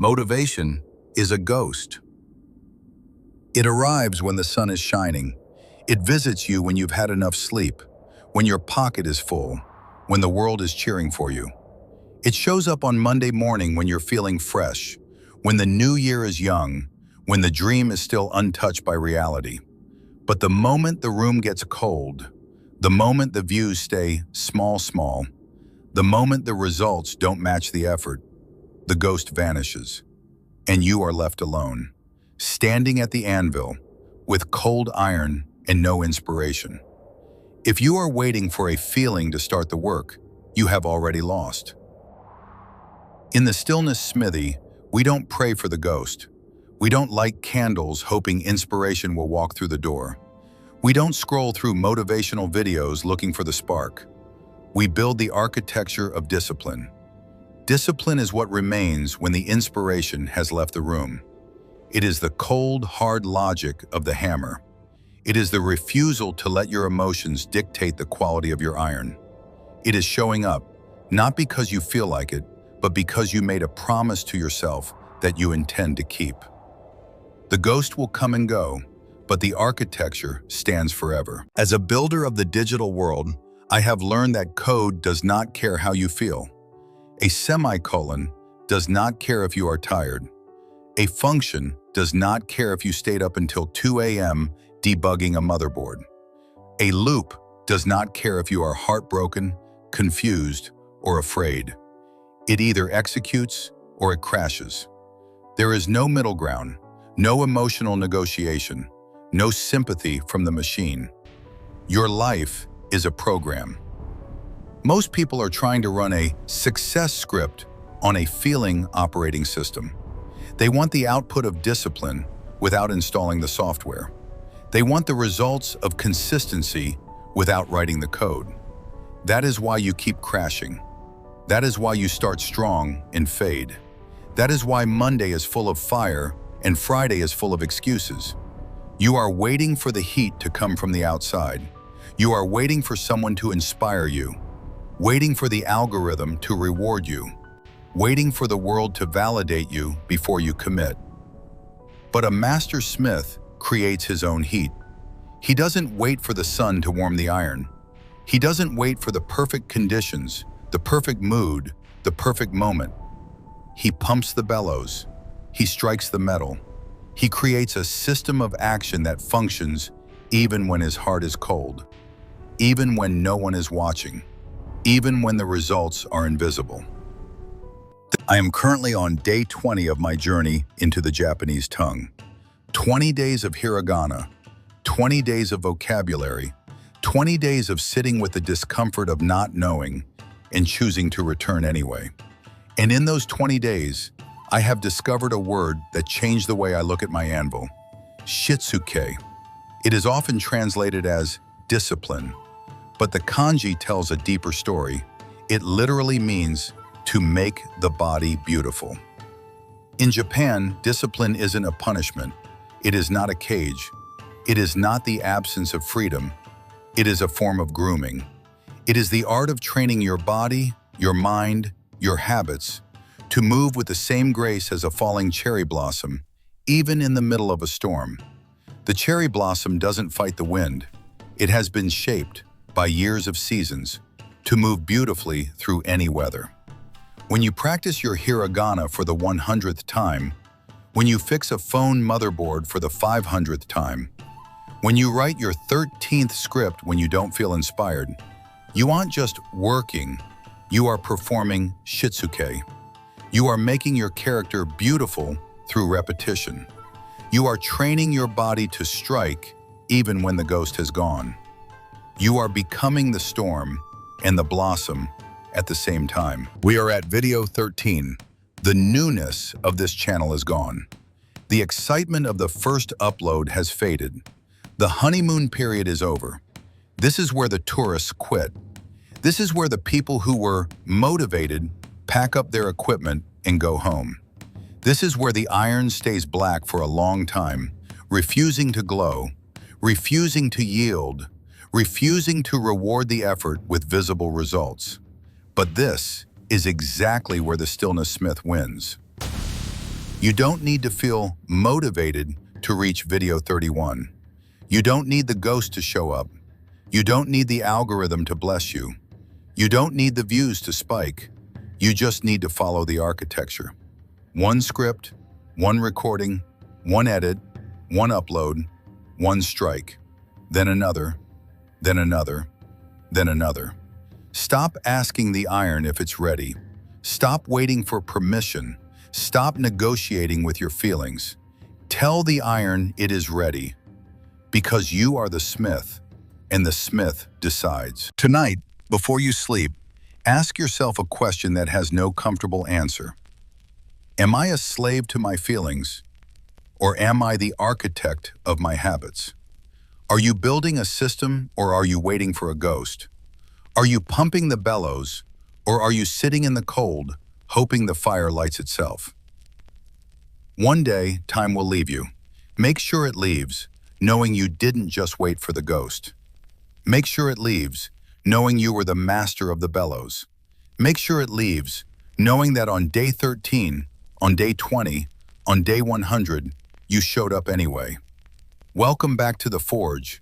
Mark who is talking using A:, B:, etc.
A: Motivation is a ghost. It arrives when the sun is shining. It visits you when you've had enough sleep, when your pocket is full, when the world is cheering for you. It shows up on Monday morning when you're feeling fresh, when the new year is young, when the dream is still untouched by reality. But the moment the room gets cold, the moment the views stay small, the moment the results don't match the effort, the ghost vanishes, and you are left alone, standing at the anvil with cold iron and no inspiration. If you are waiting for a feeling to start the work, you have already lost. In the Stillness Smithy, we don't pray for the ghost. We don't light candles hoping inspiration will walk through the door. We don't scroll through motivational videos looking for the spark. We build the architecture of discipline. Discipline is what remains when the inspiration has left the room. It is the cold, hard logic of the hammer. It is the refusal to let your emotions dictate the quality of your iron. It is showing up, not because you feel like it, but because you made a promise to yourself that you intend to keep. The ghost will come and go, but the architecture stands forever. As a builder of the digital world, I have learned that code does not care how you feel. A semicolon does not care if you are tired. A function does not care if you stayed up until 2 a.m. debugging a motherboard. A loop does not care if you are heartbroken, confused, or afraid. It either executes or it crashes. There is no middle ground, no emotional negotiation, no sympathy from the machine. Your life is a program. Most people are trying to run a success script on a feeling operating system. They want the output of discipline without installing the software. They want the results of consistency without writing the code. That is why you keep crashing. That is why you start strong and fade. That is why Monday is full of fire and Friday is full of excuses. You are waiting for the heat to come from the outside. You are waiting for someone to inspire you, waiting for the algorithm to reward you, waiting for the world to validate you before you commit. But a master smith creates his own heat. He doesn't wait for the sun to warm the iron. He doesn't wait for the perfect conditions, the perfect mood, the perfect moment. He pumps the bellows. He strikes the metal. He creates a system of action that functions even when his heart is cold, even when no one is watching, even when the results are invisible. I am currently on day 20 of my journey into the Japanese tongue. 20 days of hiragana, 20 days of vocabulary, 20 days of sitting with the discomfort of not knowing and choosing to return anyway. And in those 20 days, I have discovered a word that changed the way I look at my anvil: Shitsuke. It is often translated as discipline, but the kanji tells a deeper story. It literally means to make the body beautiful. In Japan, discipline isn't a punishment. It is not a cage. It is not the absence of freedom. It is a form of grooming. It is the art of training your body, your mind, your habits to move with the same grace as a falling cherry blossom, even in the middle of a storm. The cherry blossom doesn't fight the wind. It has been shaped by years of seasons to move beautifully through any weather. When you practice your hiragana for the 100th time, when you fix a phone motherboard for the 500th time, when you write your 13th script when you don't feel inspired, you aren't just working, you are performing Shitsuke. You are making your character beautiful through repetition. You are training your body to strike even when the ghost has gone. You are becoming the storm and the blossom at the same time. We are at video 13. The newness of this channel is gone. The excitement of the first upload has faded. The honeymoon period is over. This is where the tourists quit. This is where the people who were motivated pack up their equipment and go home. This is where the iron stays black for a long time, refusing to glow, refusing to yield, refusing to reward the effort with visible results. But this is exactly where the Stillness Smith wins. You don't need to feel motivated to reach video 31. You don't need the ghost to show up. You don't need the algorithm to bless you. You don't need the views to spike. You just need to follow the architecture. One script, one recording, one edit, one upload, one strike, then another, then another, then another. Stop asking the iron if it's ready. Stop waiting for permission. Stop negotiating with your feelings. Tell the iron it is ready, because you are the smith, and the smith decides. Tonight, before you sleep, ask yourself a question that has no comfortable answer. Am I a slave to my feelings, or am I the architect of my habits? Are you building a system, or are you waiting for a ghost? Are you pumping the bellows, or are you sitting in the cold, hoping the fire lights itself? One day, time will leave you. Make sure it leaves, knowing you didn't just wait for the ghost. Make sure it leaves, knowing you were the master of the bellows. Make sure it leaves, knowing that on day 13, on day 20, on day 100, you showed up anyway. Welcome back to the Forge,